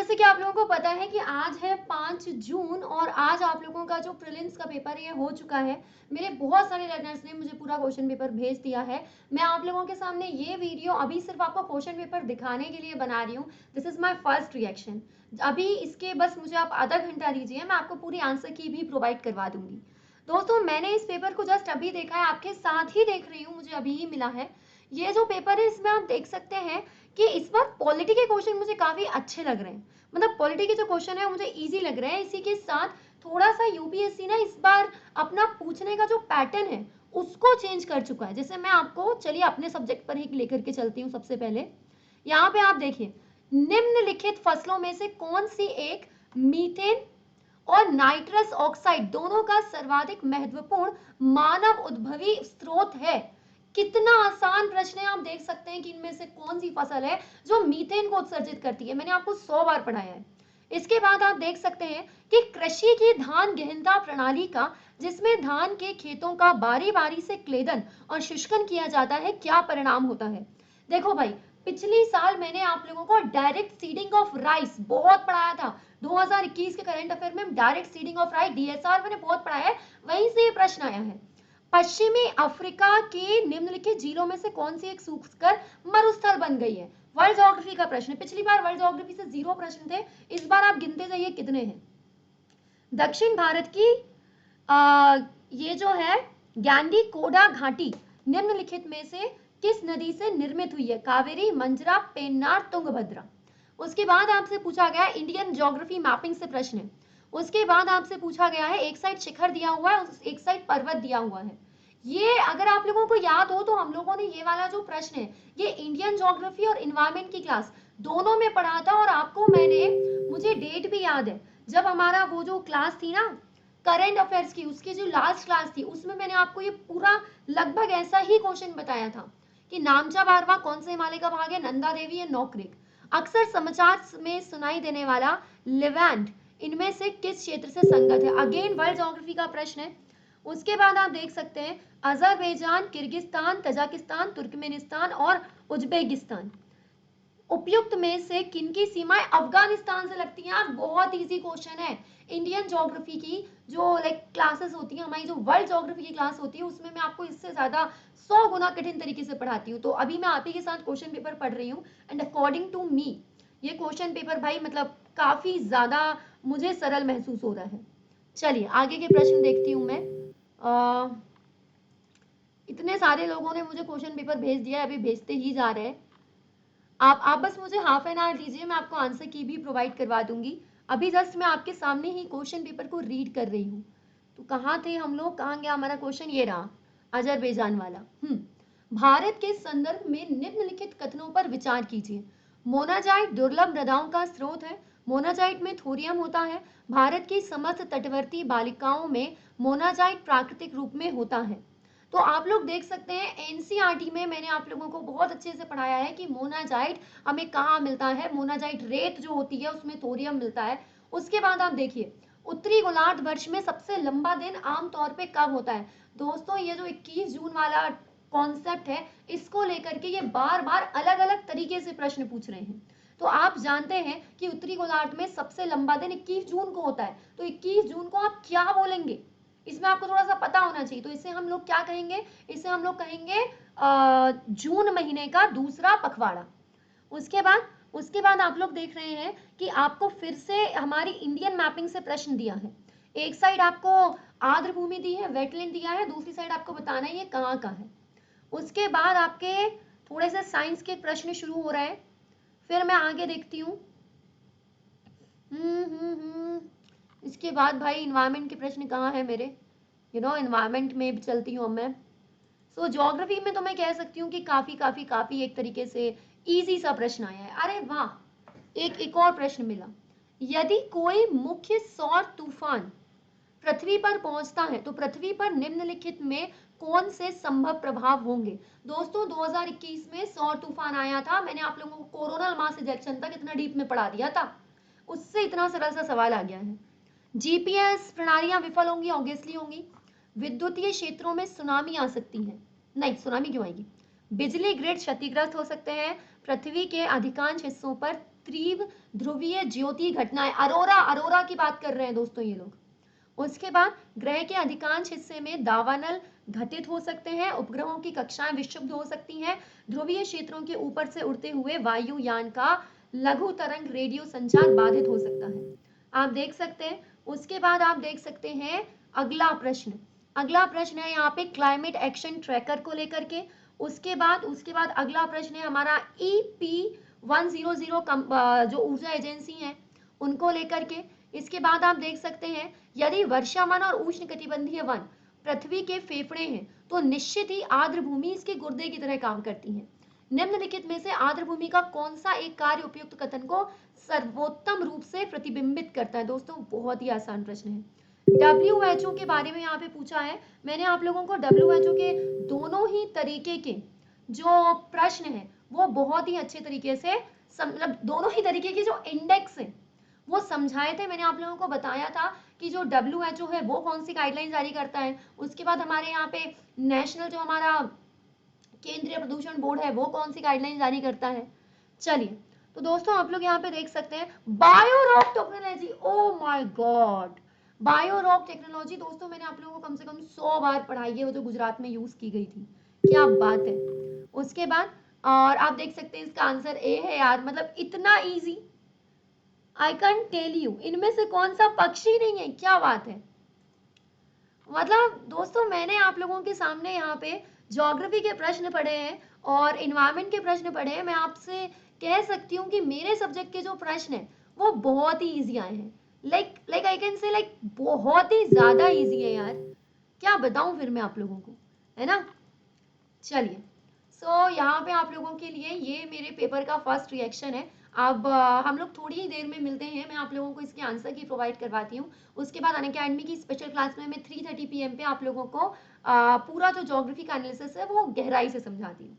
जैसे कि आप लोगों को पता है कि आज है 5 जून और आज आप लोगों का जो प्रीलिम्स का पेपर है ये हो चुका है। मेरे बहुत सारे लर्नर्स ने मुझे पूरा क्वेश्चन पेपर भेज दिया है। मैं आप लोगों के सामने ये वीडियो अभी सिर्फ आपको क्वेश्चन पेपर दिखाने के लिए बना रही हूँ। This is my first reaction. अभी इसके बस मुझे आप आधा घंटा दीजिए, मैं आपको पूरी आंसर की भी प्रोवाइड करवा दूंगी। दोस्तों मैंने इस पेपर को जस्ट अभी देखा है, आपके साथ ही देख रही हूँ, मुझे अभी ही मिला है। ये जो पेपर है इसमें आप देख सकते हैं कि इस बार पॉलिटी के क्वेश्चन मुझे काफी अच्छे लग रहे हैं। मतलब पॉलिटी के जो क्वेश्चन है वो मुझे इजी लग रहे हैं। इसी के साथ थोड़ा सा यूपीएससी ना इस बार अपना पूछने का जो पैटर्न है उसको चेंज कर चुका है। जैसे मैं आपको चलिए अपने सब्जेक्ट पर ही लेकर के चलती हूँ। सबसे पहले यहाँ पे आप देखिए, निम्नलिखित फसलों में से कौन सी एक मीथेन और नाइट्रस ऑक्साइड दोनों का सर्वाधिक महत्वपूर्ण मानव उद्भवी स्रोत है। कितना आसान प्रश्न है। आप देख सकते हैं कि इनमें से कौन सी फसल है जो मीथेन को उत्सर्जित करती है। मैंने आपको 100 बार पढ़ाया है। इसके बाद आप देख सकते हैं कि कृषि की धान गहनता प्रणाली का, जिसमें धान के खेतों का बारी बारी से क्लेदन और शुष्कन किया जाता है, क्या परिणाम होता है। देखो भाई, पिछली साल मैंने आप लोगों को डायरेक्ट सीडिंग ऑफ राइस बहुत पढ़ाया था। 2021 के करंट अफेयर में direct seeding of rice DSR मैंने बहुत पढ़ाया है, वहीं से ये प्रश्न आया है। पश्चिमी अफ्रीका के निम्नलिखित झीलों में से कौन सी एक सूखकर मरुस्थल बन गई है। वर्ल्ड ज्योग्राफी का प्रश्न। पिछली बार वर्ल्ड ज्योग्राफी से 0 प्रश्न थे, इस बार आप गिनते जाइए कितने हैं। दक्षिण भारत की ये जो है गैंडी कोडा घाटी निम्नलिखित में से किस नदी से निर्मित हुई है। कावेरी, मंजरा, पेन्नार, तुंगभद्रा। उसके बाद आपसे पूछा गया इंडियन ज्योग्राफी मैपिंग से प्रश्न है। उसके बाद आपसे पूछा गया है, एक साइड शिखर दिया हुआ है, एक साइड पर्वत दिया हुआ है। ये अगर आप लोगों को याद हो तो हम लोगों ने ये वाला जो प्रश्न है ये इंडियन ज्योग्राफी और इन्वायरमेंट की क्लास दोनों में पढ़ा था। और आपको मुझे डेट भी याद है, जब हमारा वो जो क्लास थी ना करंट अफेयर्स की, उसकी जो लास्ट क्लास थी उसमें मैंने आपको ये पूरा लगभग ऐसा ही क्वेश्चन बताया था कि नामचा बारवा कौन से हिमालय का भाग है, नंदा देवी या नोक्रेक। अक्सर समाचार में सुनाई देने वाला लिवेंट इनमें से किस क्षेत्र से संगत है। अगेन वर्ल्ड ज्योग्राफी का प्रश्न है। उसके बाद आप देख सकते हैं अजरबैजान, किर्गिस्तान, तजाकिस्तान, तुर्कमेनिस्तान और उज्बेकिस्तान। उपयुक्त में से किनकी सीमाएं अफगानिस्तान से लगती हैं। यार बहुत इजी क्वेश्चन है। इंडियन ज्योग्राफी की जो क्लासेस होती हैं, हमारी जो वर्ल्ड ज्योग्राफी की क्लास होती है उसमें मैं आपको इससे ज्यादा 100 गुना कठिन तरीके से पढ़ाती हूँ। तो अभी मैं आप ही के साथ क्वेश्चन पेपर पढ़ रही हूँ एंड अकॉर्डिंग टू मी ये क्वेश्चन पेपर भाई मतलब काफी ज्यादा मुझे सरल महसूस हो रहा है। चलिए आगे के प्रश्न देखती हूँ मैं। इतने सारे लोगों ने मुझे क्वेश्चन पेपर भेज दिया है, अभी भेजते ही जा रहे हैं। आप बस मुझे हाफ एन आवर दीजिए, मैं आपको आंसर की भी प्रोवाइड करवा दूंगी। अभी जस्ट मैं आपके सामने ही क्वेश्चन पेपर को रीड कर रही हूँ। तो कहाँ थे हम लोग, कहाँ गया हमारा क्वेश्चन, ये रहा अजरबैजान वाला। भारत के संदर्भ में निम्नलिखित कथनों पर विचार कीजिए। मोनाजाइट दुर्लभ मृदाओं का स्रोत है। मोनाजाइट में थोरियम होता है। भारत की समस्त तटवर्ती बालिकाओं में मोनाजाइट प्राकृतिक रूप में होता है। तो आप लोग देख सकते हैं एनसीईआरटी में मैंने आप लोगों को बहुत अच्छे से पढ़ाया है कि मोनाजाइट हमें कहाँ मिलता है। मोनाजाइट रेत जो होती है उसमें थोरियम मिलता है। उसके बाद आप देखिए उत्तरी गोलार्ध वर्ष में सबसे लंबा दिन आमतौर पे कब होता है। दोस्तों ये जो 21 जून वाला कॉन्सेप्ट है इसको लेकर के ये बार बार अलग अलग तरीके से प्रश्न पूछ रहे हैं। तो आप जानते हैं कि उत्तरी गोलार्ध में सबसे लंबा दिन 21 जून को होता है। तो 21 जून को आप क्या बोलेंगे, इसमें आपको थोड़ा सा पता होना चाहिए। तो इसे हम लोग क्या कहेंगे, इसे हम लोग कहेंगे जून महीने का दूसरा पखवाड़ा। उसके बाद आप लोग देख रहे हैं कि आपको फिर से हमारी इंडियन मैपिंग से प्रश्न दिया है। एक साइड आपको आर्द्र भूमि दी है, वेटलैंड दिया है, दूसरी साइड आपको बताना है ये कहाँ का है। उसके बाद आपके थोड़े से साइंस के प्रश्न शुरू हो रहे हैं। फिर मैं आगे देखती हूँ। इसके बाद भाई इन्वायरमेंट के प्रश्न कहाँ है मेरे, इन्वायरमेंट में चलती हूँ मैं। सो ज्योग्राफी में तो मैं कह सकती हूँ कि काफी एक तरीके से इजी सा प्रश्न आया है। अरे वाह, एक और प्रश्न मिला। यदि कोई मुख्य सौर तूफान पृथ्वी पर पहुंचता है तो पृथ्वी पर निम्नलिखित में कौन से संभव प्रभाव होंगे। दोस्तों 2021 में सौर तूफान आया था। मैंने आप लोगों को कोरोनल मास इजेक्शन तक इतना डीप में पढ़ा दिया था, उससे इतना सरल सा सवाल आ गया है। जीपीएस प्रणालियां विफल होंगी, ऑब्वियसली होंगी। विद्युतीय क्षेत्रों में सुनामी आ सकती है, नहीं सुनामी क्यों आएगी। बिजली ग्रिड क्षतिग्रस्त हो सकते हैं। पृथ्वी के अधिकांश हिस्सों पर तीव्र ध्रुवीय ज्योति घटनाएं, अरोरा की बात कर रहे हैं दोस्तों ये लोग। उसके बाद ग्रह के अधिकांश हिस्से में दावानल घटित हो सकते हैं, उपग्रहों की कक्षाएं विक्षुब्ध हो सकती हैं, ध्रुवीय क्षेत्रों के ऊपर से उड़ते हुए वायुयान का लघु तरंग रेडियो संचार बाधित हो सकता है। आप देख सकते हैं। उसके बाद आप देख सकते हैं अगला प्रश्न है यहाँ पे क्लाइमेट एक्शन ट्रैकर को लेकर के। उसके बाद अगला प्रश्न है हमारा EP100 जो ऊर्जा एजेंसी है उनको लेकर के। इसके बाद आप देख सकते हैं यदि वर्षा वन और उष्ण कटिबंधीय वन पृथ्वी के फेफड़े हैं तो निश्चित ही आर्द्र भूमि इसके गुर्दे की तरह काम करती है। निम्नलिखित में से आर्द्र भूमि का कौन सा एक कार्य उपयुक्त कथन को सर्वोत्तम रूप से प्रतिबिंबित करता है? दोस्तों बहुत ही आसान प्रश्न है। WHO के बारे में यहाँ पे पूछा है। मैंने आप लोगों को WHO के दोनों ही तरीके के जो प्रश्न है वो बहुत ही अच्छे तरीके से मतलब दोनों ही तरीके के जो इंडेक्स है वो समझाए थे। मैंने आप लोगों को बताया था कि जो WHO है वो कौन सी गाइडलाइन जारी करता है। उसके बाद हमारे यहाँ पे नेशनल जो हमारा केंद्रीय प्रदूषण बोर्ड है वो कौन सी गाइडलाइन जारी करता है। चलिए तो दोस्तों आप लोग यहाँ पे देख सकते हैं Biorock technology. Oh my God, Biorock technology दोस्तों मैंने आप लोगों को कम से कम 100 बार पढ़ाई है, वो जो गुजरात में यूज की गई थी। क्या बात है। उसके बाद और आप देख सकते हैं इसका आंसर ए है यार, मतलब इतना easy I can tell you. इनमें से कौन सा पक्षी नहीं है, क्या बात है। मतलब दोस्तों मैंने आप लोगों के सामने यहाँ पे ज्योग्राफी के प्रश्न पढ़े हैं और इन्वायरमेंट के प्रश्न पढ़े हैं। मैं आपसे कह सकती हूँ कि मेरे सब्जेक्ट के जो प्रश्न है वो बहुत ही इजी आए हैं। Like I can say like बहुत ही ज्यादा इजी है यार, क्या बताऊं फिर मैं आप लोगों को, है ना। चलिए यहाँ पे आप लोगों के लिए ये मेरे पेपर का फर्स्ट रिएक्शन है। अब हम लोग थोड़ी ही देर में मिलते हैं, मैं आप लोगों को इसके आंसर की प्रोवाइड करवाती हूँ। उसके बाद अनअकैडमी की स्पेशल क्लास में मैं 3:30 PM पे आप लोगों को पूरा जो ज्योग्राफी का एनालिसिस है वो गहराई से समझाती हूँ।